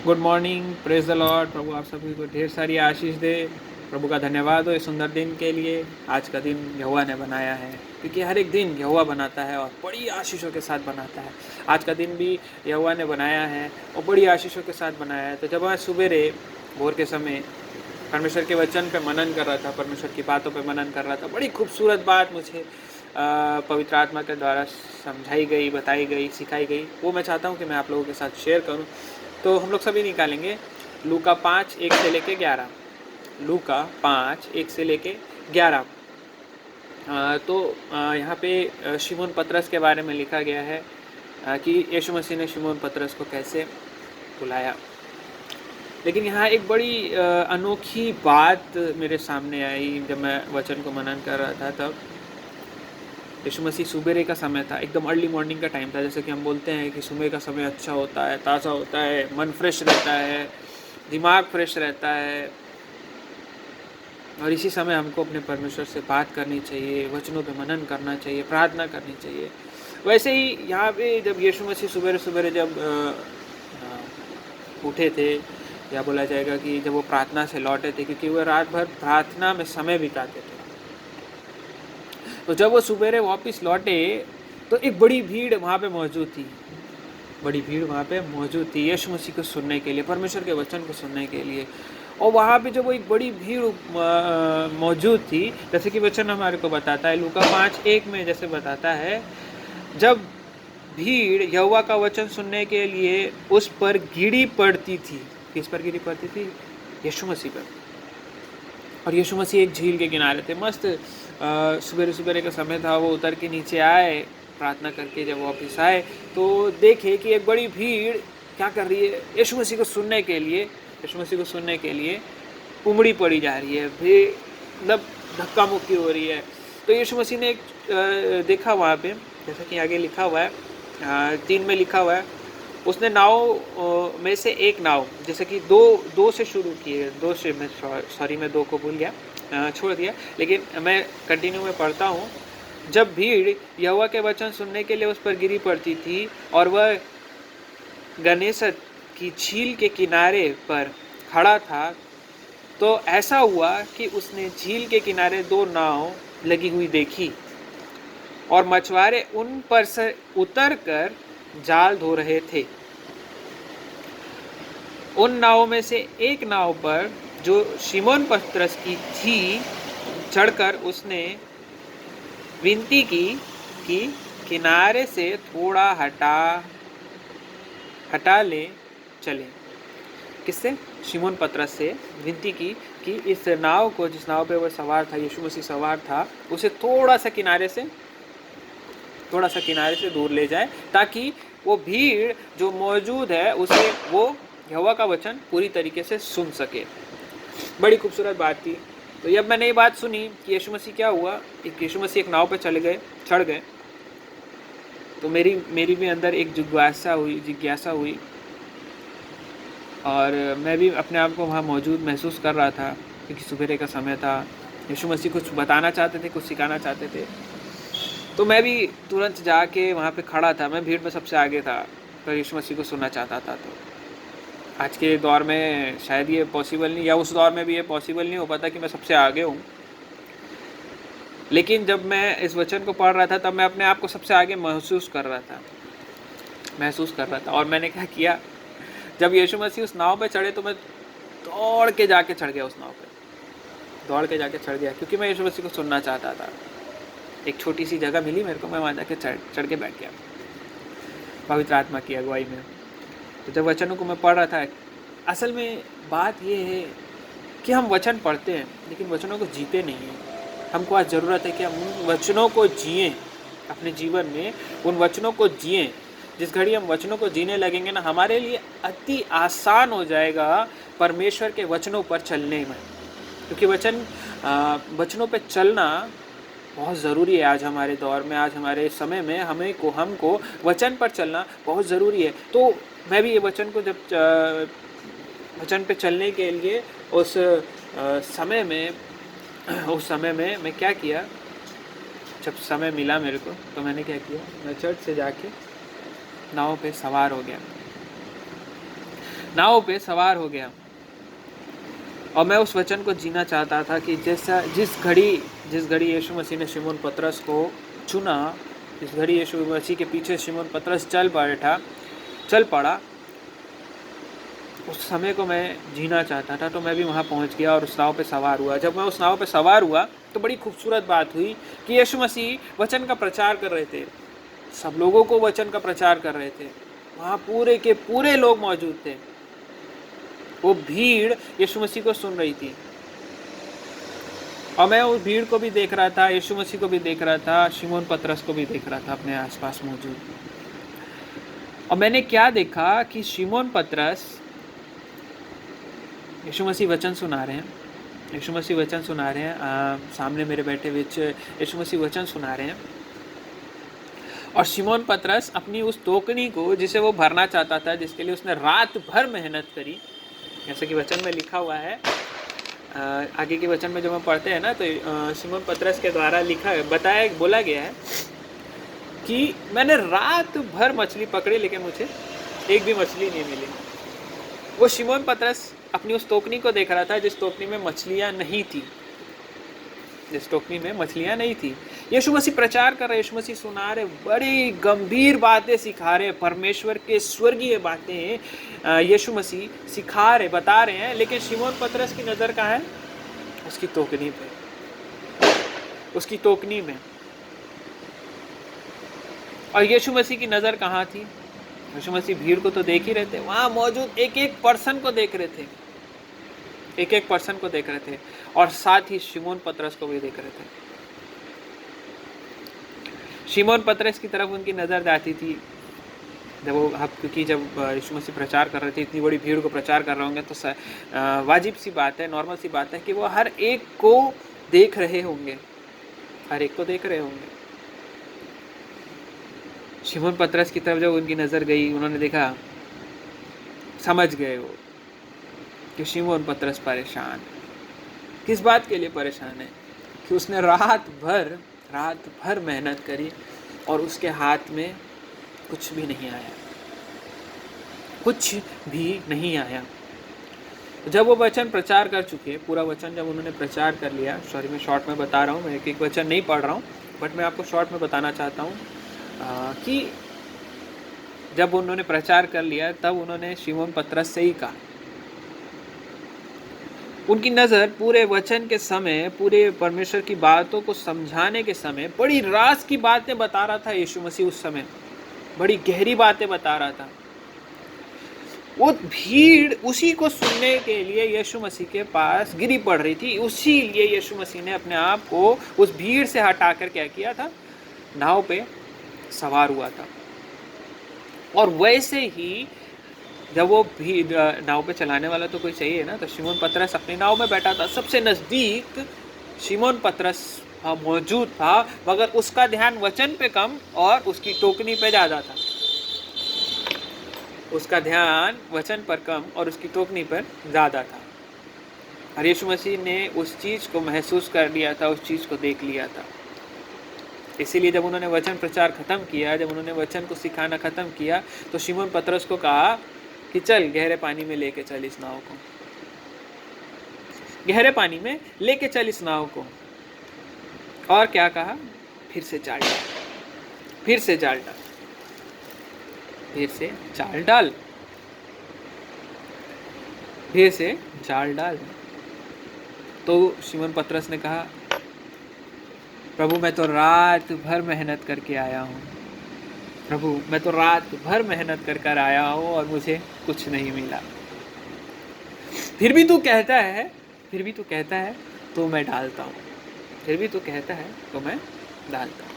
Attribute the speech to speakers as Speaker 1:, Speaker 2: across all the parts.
Speaker 1: Good morning, praise the lord. प्रभु आप सभी को ढेर सारी आशीष दे। प्रभु का धन्यवाद हो इस सुंदर दिन के लिए। आज का दिन यहोवा ने बनाया है, क्योंकि हर एक दिन यहोवा बनाता है और बड़ी आशीषों के साथ बनाता है। आज का दिन भी यहोवा ने बनाया है और बड़ी आशीषों के साथ बनाया है। तो जब मैं सुबेरे भोर के समय परमेश्वर के वचन पे मनन कर रहा था, परमेश्वर की बातों पे मनन कर रहा था, बड़ी खूबसूरत बात मुझे पवित्र आत्मा के द्वारा समझाई गई, बताई गई, सिखाई गई। वो मैं चाहता हूँ कि मैं आप लोगों के साथ शेयर करूँ। तो हम लोग सभी निकालेंगे लूका 5:1 से लेके 11। लूका 5:1 से लेके 11। तो यहाँ पे शिमोन पतरस के बारे में लिखा गया है कि यीशु मसीह ने शिमोन पतरस को कैसे बुलाया। लेकिन यहाँ एक बड़ी अनोखी बात मेरे सामने आई जब मैं वचन को मनन कर रहा था। तब यीशु मसीह सुबेरे का समय था, एकदम अर्ली मॉर्निंग का टाइम था। जैसे कि हम बोलते हैं कि सुबह का समय अच्छा होता है, ताज़ा होता है, मन फ्रेश रहता है, दिमाग फ्रेश रहता है, और इसी समय हमको अपने परमेश्वर से बात करनी चाहिए, वचनों पे मनन करना चाहिए, प्रार्थना करनी चाहिए। वैसे ही यहाँ पे जब यीशु मसीह सुबेरे सुबेरे जब उठे थे, या बोला जाएगा कि जब वो प्रार्थना से लौटे थे, क्योंकि वो रात भर प्रार्थना में समय बिताते थे। तो जब वो सुबेरे वापस लौटे तो एक बड़ी भीड़ वहाँ पे मौजूद थी। बड़ी भीड़ वहाँ पे मौजूद थी यीशु मसीह को सुनने के लिए, परमेश्वर के वचन को सुनने के लिए। और वहाँ पे जब वो एक बड़ी भीड़ मौजूद थी, जैसे कि वचन हमारे को बताता है लूका 5:1 में, जैसे बताता है, जब भीड़ यहोवा का वचन सुनने के लिए उस पर गिरी पड़ती थी। किस पर गिरी पड़ती थी? यीशु मसीह पर। और यीशु मसीह एक झील के किनारे थे। मस्त सुबेरे सुबेरे का समय था। वो उतर के नीचे आए, प्रार्थना करके जब वापस आए तो देखे कि एक बड़ी भीड़ क्या कर रही है, यीशु मसीह को सुनने के लिए, यीशु मसीह को सुनने के लिए उमड़ी पड़ी जा रही है, भीड़ मतलब धक्का मुक्की हो रही है। तो यीशु मसीह ने एक देखा वहाँ पे, जैसा कि आगे लिखा हुआ है 3 में लिखा हुआ है, उसने नाव में से एक नाव, जैसे कि दो से शुरू किए, दो से, मैं सॉरी मैं 2 को भूल गया, छोड़ दिया, लेकिन मैं कंटिन्यू में पढ़ता हूँ। जब भीड़ यहोवा के वचन सुनने के लिए उस पर गिरी पड़ती थी और वह गन्नेसरत की झील के किनारे पर खड़ा था, तो ऐसा हुआ कि उसने झील के किनारे 2 नाव लगी हुई देखी और मछुआरे उन पर से उतर कर जाल धो रहे थे। उन नावों में से एक नाव पर, जो शिमोन पतरस की थी, चढ़कर उसने विनती की कि किनारे से थोड़ा हटा ले चले। किससे? शिमोन पतरस से विनती की कि इस नाव को, जिस नाव पे वो सवार था, यीशु मसीह सवार था, उसे थोड़ा सा किनारे से दूर ले जाए, ताकि वो भीड़ जो मौजूद है उसे वो यहोवा का वचन पूरी तरीके से सुन सके। बड़ी खूबसूरत बात थी। तो जब मैंने ये बात सुनी कि यीशु मसीह क्या हुआ, यीशु मसीह एक नाव पर चढ़ गए, तो मेरी भी अंदर एक जिज्ञासा हुई, और मैं भी अपने आप को वहाँ मौजूद महसूस कर रहा था, क्योंकि सुबेरे का समय था। यीशु मसीह कुछ बताना चाहते थे, कुछ सिखाना चाहते थे। तो मैं भी तुरंत जाके वहाँ पे खड़ा था। मैं भीड़ में सबसे आगे था, पर यीशु मसीह को सुनना चाहता था। तो आज के दौर में शायद ये पॉसिबल नहीं, या उस दौर में भी ये पॉसिबल नहीं हो पाता कि मैं सबसे आगे हूँ। लेकिन जब मैं इस वचन को पढ़ रहा था, तब मैं अपने आप को सबसे आगे महसूस कर रहा था। और मैंने क्या किया, जब यीशु मसीह उस नाव पे चढ़े तो मैं दौड़ के जाके चढ़ गया, क्योंकि मैं यीशु मसीह को सुनना चाहता था। एक छोटी सी जगह मिली मेरे को, मैं वहाँ जाके चढ़ के बैठ गया पवित्र आत्मा की अगुवाई में। तो जब वचनों को मैं पढ़ रहा था, असल में बात ये है कि हम वचन पढ़ते हैं लेकिन वचनों को जीते नहीं हैं। हमको आज ज़रूरत है कि हम उन वचनों को जिएं, अपने जीवन में उन वचनों को जिएं। जिस घड़ी हम वचनों को जीने लगेंगे ना, हमारे लिए अति आसान हो जाएगा परमेश्वर के वचनों पर चलने में, क्योंकि वचनों पर चलना बहुत ज़रूरी है। आज हमारे दौर में, आज हमारे समय में हमको वचन पर चलना बहुत ज़रूरी है। तो मैं भी ये वचन को जब वचन पे चलने के लिए उस समय में मैं क्या किया, जब समय मिला मेरे को, तो मैंने क्या किया, मैं चर्च से जाके नाव पे सवार हो गया। नाव पे सवार हो गया। और मैं उस वचन को जीना चाहता था कि जैसा जिस घड़ी यीशु मसीह ने शिमोन पतरस को चुना, जिस घड़ी यीशु मसीह के पीछे शिमोन पतरस चल पड़ा, उस समय को मैं जीना चाहता था। तो मैं भी वहाँ पहुँच गया और उस नाव पे सवार हुआ। जब मैं उस नाव पे सवार हुआ तो बड़ी खूबसूरत बात हुई कि यीशु मसीह वचन का प्रचार कर रहे थे, सब लोगों को वचन का प्रचार कर रहे थे। वहाँ पूरे के पूरे लोग मौजूद थे। वो भीड़ यीशु मसीह को सुन रही थी और मैं उस भीड़ को भी देख रहा था, यीशु मसीह को भी देख रहा था, शिमोन पतरस को भी देख रहा था अपने आसपास मौजूद। और मैंने क्या देखा कि शिमोन पतरस यीशु मसीह वचन सुना रहे हैं, यीशु मसीह वचन सुना रहे हैं, सामने मेरे बैठे बीच यीशु मसीह वचन सुना रहे हैं। और शिमोन पतरस अपनी उस टोकनी को जिसे वो भरना चाहता था, जिसके लिए उसने रात भर मेहनत करी, जैसे कि वचन में लिखा हुआ है, आगे के वचन में जब हम पढ़ते हैं ना, तो शिमोन पतरस के द्वारा बोला गया है कि मैंने रात भर मछली पकड़ी लेकिन मुझे एक भी मछली नहीं मिली। वो शिमोन पतरस अपनी उस टोकनी को देख रहा था जिस टोकनी में मछलियाँ नहीं थी। यीशु मसीह प्रचार कर रहे, यीशु मसीह सुना रहे, बड़ी गंभीर बातें सिखा रहे, परमेश्वर के स्वर्गीय बातें यीशु मसीह सिखा रहे, बता रहे हैं। लेकिन शिमोन पतरस की नज़र कहाँ है? उसकी टोकनी पे, उसकी टोकनी में। और यीशु मसीह की नज़र कहाँ थी? यीशु मसीह भीड़ को तो देख ही रहे थे, वहाँ मौजूद एक एक पर्सन को देख रहे थे, एक एक पर्सन को देख रहे थे, और साथ ही शिमोन पतरस को भी देख रहे थे। शिमोन पतरस की तरफ उनकी नज़र जाती थी क्योंकि जब यीशु मसीह प्रचार कर रहे थे, इतनी बड़ी भीड़ को प्रचार कर रहे होंगे, तो वाजिब सी बात है, नॉर्मल सी बात है कि वो हर एक को देख रहे होंगे, हर एक को देख रहे होंगे। शिमोन पतरस की तरफ जब उनकी नज़र गई, उन्होंने देखा, समझ गए वो कि शिमोन पतरस परेशान। किस बात के लिए परेशान है? कि उसने रात भर मेहनत करी और उसके हाथ में कुछ भी नहीं आया, कुछ भी नहीं आया। जब वो वचन प्रचार कर चुके, पूरा वचन जब उन्होंने प्रचार कर लिया, सॉरी मैं शॉर्ट में बता रहा हूँ, मैं एक एक वचन नहीं पढ़ रहा हूँ, बट मैं आपको शॉर्ट में बताना चाहता हूँ कि जब उन्होंने प्रचार कर लिया, तब उन्होंने शिमोन पतरस से ही कहा, उनकी नज़र पूरे वचन के समय, पूरे परमेश्वर की बातों को समझाने के समय बड़ी राज की बातें बता रहा था यीशु मसीह। उस समय बड़ी गहरी बातें बता रहा था। वो भीड़ उसी को सुनने के लिए यीशु मसीह के पास गिरी पड़ रही थी। उसी लिए यीशु मसीह ने अपने आप को उस भीड़ से हटाकर क्या किया था? नाव पे सवार हुआ था। और वैसे ही जब वो भी नाव पे चलाने वाला तो कोई चाहिए ना, तो शिमोन पतरस अपनी नाव में बैठा था। सबसे नज़दीक शिमोन पतरस मौजूद था, मगर उसका ध्यान वचन पे कम और उसकी टोकनी पे ज़्यादा था। उसका ध्यान वचन पर कम और उसकी टोकनी पर ज़्यादा था। और यीशु मसीह ने उस चीज़ को महसूस कर लिया था, उस चीज़ को देख लिया था। इसीलिए जब उन्होंने वचन प्रचार ख़त्म किया, जब उन्होंने वचन को सिखाना ख़त्म किया, तो शिमोन पतरस को कहा कि चल गहरे पानी में लेके चल इस नाव को, गहरे पानी में लेके चल इस नाव को। और क्या कहा? फिर से जाल डाल, फिर से जाल डाल, फिर से जाल डाल, फिर से जाल डाल। तो शिमोन पतरस ने कहा, प्रभु मैं तो रात भर मेहनत करके आया हूँ, प्रभु मैं तो रात भर मेहनत कर आया हूँ और मुझे कुछ नहीं मिला। फिर भी तू कहता है तो मैं डालता हूँ, फिर भी तू कहता है तो मैं डालता हूँ।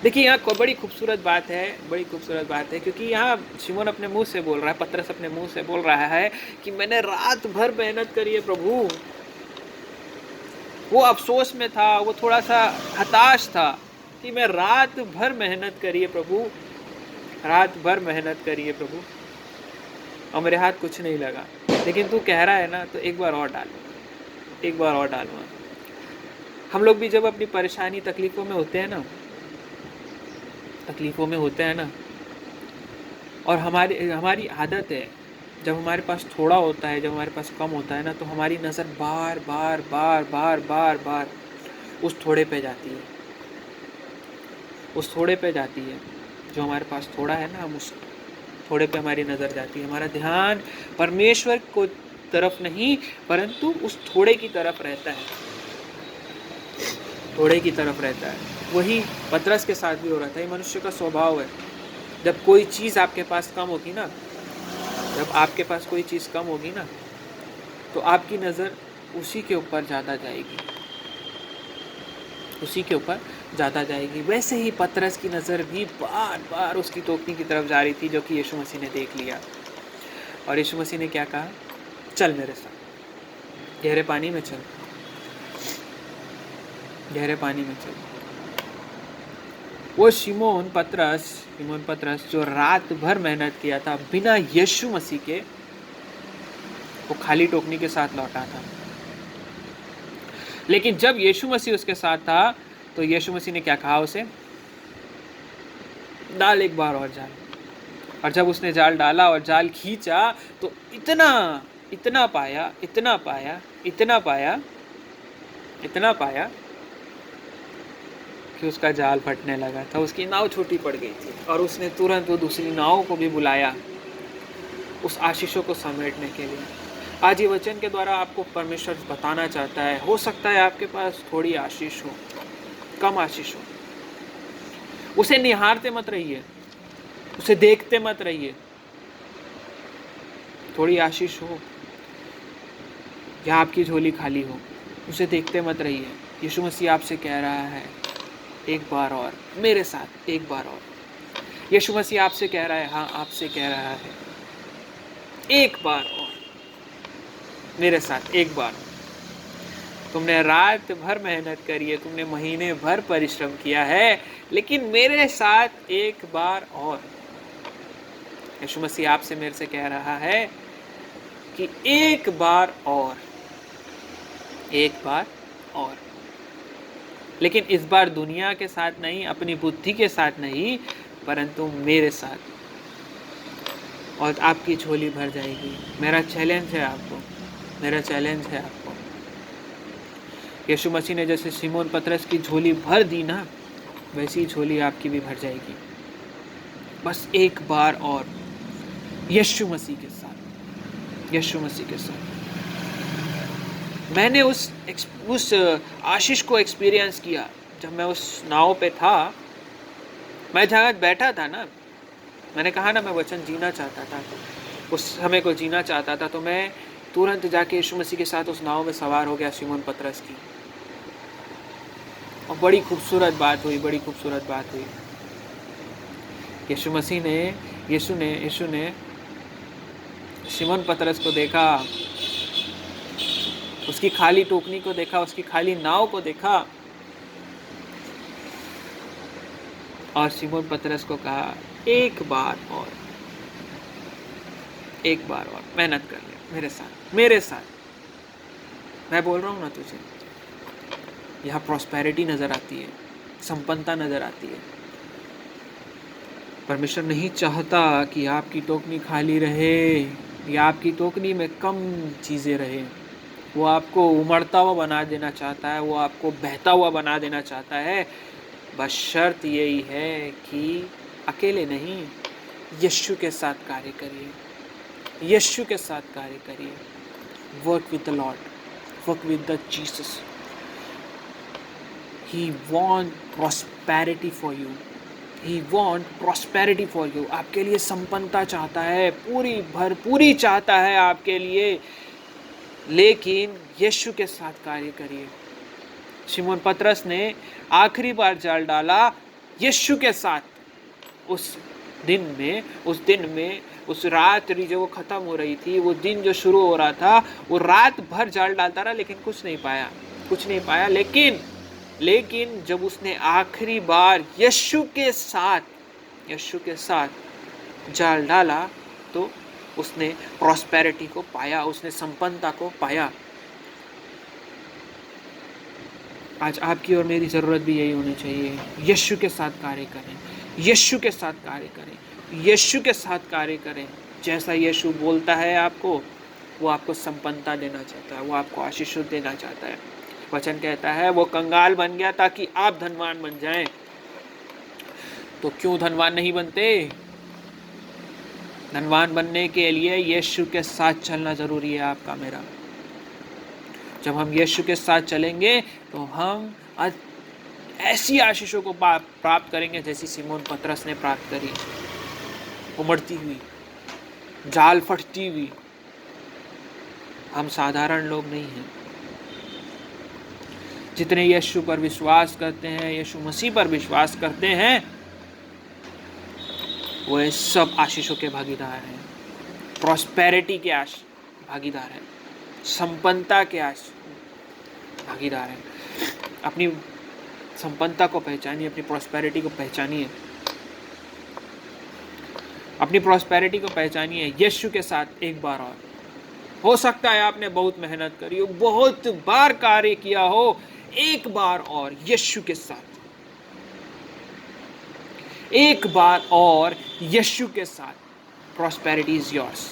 Speaker 1: देखिए यहाँ बड़ी खूबसूरत बात है, बड़ी खूबसूरत बात है, क्योंकि यहाँ शिमोन अपने मुंह से बोल रहा है, पतरस अपने मुंह से बोल रहा है कि मैंने रात भर मेहनत करी है प्रभु। वो अफसोस में था, वो थोड़ा सा हताश था कि मैं रात भर मेहनत करी है प्रभु, रात भर मेहनत करी है प्रभु, और मेरे हाथ कुछ नहीं लगा। लेकिन तू कह रहा है ना, तो एक बार और डाल, एक बार और डालूँगा। हम लोग भी जब अपनी परेशानी तकलीफ़ों में होते हैं ना, और हमारी आदत है जब हमारे पास थोड़ा होता है, जब हमारे पास कम होता है ना, तो हमारी नज़र बार बार बार बार बार बार उस थोड़े पे जाती है, उस थोड़े पे जाती है। जो हमारे पास थोड़ा है ना, हम उस थोड़े पे हमारी नज़र जाती है। हमारा ध्यान परमेश्वर को तरफ नहीं, परंतु उस थोड़े की तरफ रहता है, थोड़े की तरफ रहता है। वही पतरस के साथ भी हो रहा था। ये मनुष्य का स्वभाव है। जब कोई चीज़ आपके पास कम होगी ना, जब आपके पास कोई चीज़ कम होगी ना, तो आपकी नज़र उसी के ऊपर ज़्यादा जाएगी, उसी के ऊपर ज़्यादा जाएगी। वैसे ही पतरस की नज़र भी बार बार उसकी टोकनी की तरफ जा रही थी, जो कि यीशु मसीह ने देख लिया। और यीशु मसीह ने क्या कहा? चल मेरे साथ, गहरे पानी में चल, गहरे पानी में चल। वो शिमोन पतरस जो रात भर मेहनत किया था बिना यीशु मसीह के, वो खाली टोकनी के साथ लौटा था। लेकिन जब यीशु मसीह उसके साथ था, तो यीशु मसीह ने क्या कहा उसे? डाल एक बार और जाल। और जब उसने जाल डाला और जाल खींचा, तो इतना पाया कि उसका जाल फटने लगा था। उसकी नाव छोटी पड़ गई थी और उसने तुरंत वो दूसरी नाव को भी बुलाया उस आशीषों को समेटने के लिए। आज ये वचन के द्वारा आपको परमेश्वर बताना चाहता है, हो सकता है आपके पास थोड़ी आशीष हो, कम आशीष हो, उसे निहारते मत रहिए, उसे देखते मत रहिए। थोड़ी आशीष हो या आपकी झोली खाली हो, उसे देखते मत रहिए। यीशु मसीह आपसे कह रहा है, एक बार और मेरे साथ, एक बार और। यीशु मसीह आपसे कह रहा है, हाँ आपसे कह रहा है, एक बार और मेरे साथ, एक बार। तुमने रात भर मेहनत करी है, तुमने महीने भर परिश्रम किया है, लेकिन मेरे साथ एक बार और। यीशु मसीह आपसे, मेरे से कह रहा है कि एक बार और, एक बार और। लेकिन इस बार दुनिया के साथ नहीं, अपनी बुद्धि के साथ नहीं, परंतु मेरे साथ, और आपकी झोली भर जाएगी। मेरा चैलेंज है आपको, मेरा चैलेंज है आपको। यीशु मसीह ने जैसे शिमोन पतरस की झोली भर दी ना, वैसी झोली आपकी भी भर जाएगी। बस एक बार और यीशु मसीह के साथ, यीशु मसीह के साथ। मैंने उस आशीष को एक्सपीरियंस किया जब मैं उस नाव पे था। मैं जहाँ बैठा था ना, मैंने कहा ना मैं वचन जीना चाहता था, उस समय को जीना चाहता था, तो मैं तुरंत जाके यीशु मसीह के साथ उस नाव में सवार हो गया, शिमोन पतरस की। और बड़ी खूबसूरत बात हुई, बड़ी खूबसूरत बात हुई। यीशु ने शिमोन पतरस को देखा, उसकी खाली टोकनी को देखा, उसकी खाली नाव को देखा, और शिमोन पतरस को कहा, एक बार और, एक बार और मेहनत कर ले मेरे साथ, मेरे साथ। मैं बोल रहा हूँ ना तुझे, यहाँ प्रॉस्पेरिटी नजर आती है, संपन्नता नजर आती है। परमेश्वर नहीं चाहता कि आपकी टोकनी खाली रहे या आपकी टोकनी में कम चीज़ें रहे। वो आपको उमड़ता हुआ बना देना चाहता है, वो आपको बहता हुआ बना देना चाहता है। बस शर्त यही है कि अकेले नहीं, यीशु के साथ कार्य करिए, यीशु के साथ कार्य करिए। Work with the Lord, work with the Jesus. He want prosperity for you, he want prosperity for you. आपके लिए संपन्नता चाहता है, पूरी चाहता है आपके लिए, लेकिन यीशु के साथ कार्य करिए। शिमोन पतरस ने आखिरी बार जाल डाला यीशु के साथ। उस दिन में उस रात्रि जो वो खत्म हो रही थी, वो दिन जो शुरू हो रहा था, वो रात भर जाल डालता रहा, लेकिन कुछ नहीं पाया। लेकिन जब उसने आखिरी बार यीशु के साथ जाल डाला, तो उसने प्रॉस्पेरिटी को पाया, उसने संपन्नता को पाया। आज आपकी और मेरी ज़रूरत भी यही होनी चाहिए, यीशु के साथ कार्य करें, यीशु के साथ कार्य करें, यीशु के साथ कार्य करें। जैसा यीशु बोलता है आपको, वो आपको संपन्नता देना चाहता है, वो आपको आशीष देना चाहता है। वचन कहता है वो कंगाल बन गया ताकि आप धनवान बन जाएं। तो क्यों धनवान नहीं बनते? धनवान बनने के लिए यीशु के साथ चलना जरूरी है आपका मेरा। जब हम यीशु के साथ चलेंगे तो हम ऐसी आशीषों को प्राप्त करेंगे जैसी सिमोन पतरस ने प्राप्त करी, उमड़ती हुई, जाल फटती हुई। हम साधारण लोग नहीं हैं। जितने यीशु पर विश्वास करते हैं, यीशु मसीह पर विश्वास करते हैं, वो सब आशीषों के भागीदार हैं, प्रॉस्पेरिटी के भागीदार हैं, संपन्नता के भागीदार हैं। अपनी संपन्नता को पहचानिए, अपनी प्रॉस्पेरिटी को पहचानिए, अपनी प्रॉस्पेरिटी को पहचानिए यीशु के साथ एक बार और। हो सकता है आपने बहुत मेहनत करी हो, बहुत बार कार्य किया हो, एक बार और यीशु के साथ, एक बार और यीशु के साथ। प्रॉस्पेरिटी इज योर्स,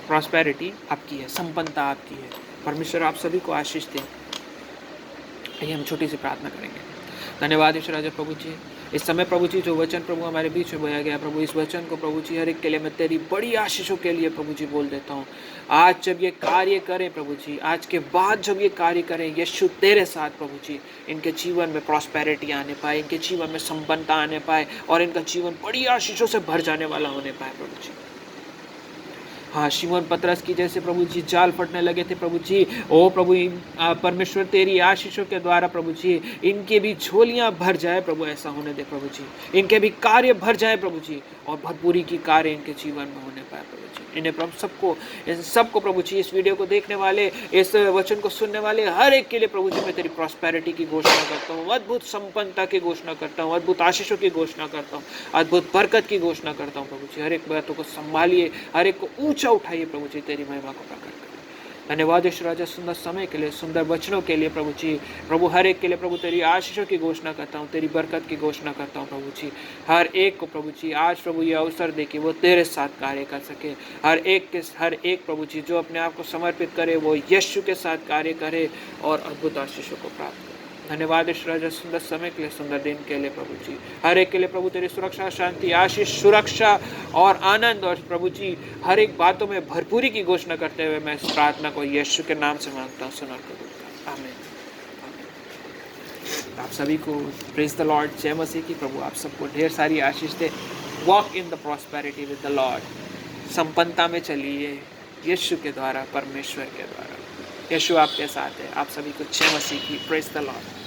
Speaker 1: प्रॉस्पेरिटी आपकी है, संपन्नता आपकी है। परमेश्वर आप सभी को आशीष दे। आइए हम छोटी सी प्रार्थना करेंगे। धन्यवाद ईश्वर राजा प्रभु जी, इस समय प्रभु जी जो वचन प्रभु हमारे बीच में बोया गया प्रभु, इस वचन को प्रभु जी हर एक के लिए मैं तेरी बड़ी आशीषों के लिए प्रभु जी बोल देता हूँ। आज जब ये कार्य करें प्रभु जी, आज के बाद जब ये कार्य करें यीशु तेरे साथ प्रभु जी, इनके जीवन में प्रॉस्पेरिटी आने पाए, इनके जीवन में संपन्नता आने पाए और इनका जीवन बड़ी आशीषों से भर जाने वाला होने पाए प्रभु जी। हाँ, शिमोन पतरस की जैसे प्रभु जी जाल फटने लगे थे प्रभु जी, ओ प्रभु परमेश्वर तेरी आशीषों के द्वारा प्रभु जी इनके भी झोलियां भर जाए प्रभु, ऐसा होने दे प्रभु जी, इनके भी कार्य भर जाए प्रभु जी और भरपूरी की कार्य इनके जीवन में होने पाए प्रभु जी। इन्हें प्रभु सबको प्रभु जी, इस वीडियो को देखने वाले, इस वचन को सुनने वाले हर एक के लिए प्रभु जी मैं तेरी प्रॉस्पेरिटी की घोषणा करता हूँ, अद्भुत संपन्नता की घोषणा करता हूँ, अद्भुत आशीषों की घोषणा करता हूँ, अद्भुत बरकत की घोषणा करता हूँ प्रभु जी। हर एक बातों को संभालिए, हर एक को ऊंचा उठाइए प्रभु जी, तेरी महिमा को प्रकट करें। धन्यवाद ईश्वर राजा सुंदर समय के लिए, सुंदर वचनों के लिए प्रभु जी। प्रभु हर एक के लिए प्रभु तेरी आशीषों की घोषणा करता हूँ, तेरी बरकत की घोषणा करता हूँ प्रभु जी। हर एक को प्रभु जी आज प्रभु ये अवसर दे कि वो तेरे साथ कार्य कर सके। हर एक प्रभु जी जो अपने आप को समर्पित करे वो यीशु के साथ कार्य करे और अद्भुत आशीषों को प्राप्त करे। धन्यवाद ईश्वर राजा सुंदर समय के लिए, सुंदर दिन के लिए प्रभु जी। हर एक के लिए प्रभु तेरी सुरक्षा, शांति, आशीष, सुरक्षा और आनंद और प्रभु जी हर एक बातों में भरपूरी की घोषणा करते हुए मैं इस प्रार्थना को यीशु के नाम से मांगता हूँ, सुन और कबूल कर। आमीन। आप सभी को प्रेज द लॉर्ड, जय मसीह की। प्रभु आप सबको ढेर सारी आशीष दे। Walk in the prosperity with the lord. संपन्नता में चलिए यीशु के द्वारा, परमेश्वर के द्वारा। यीशु आपके साथ है। आप सभी को जय मसीह की। Praise the Lord.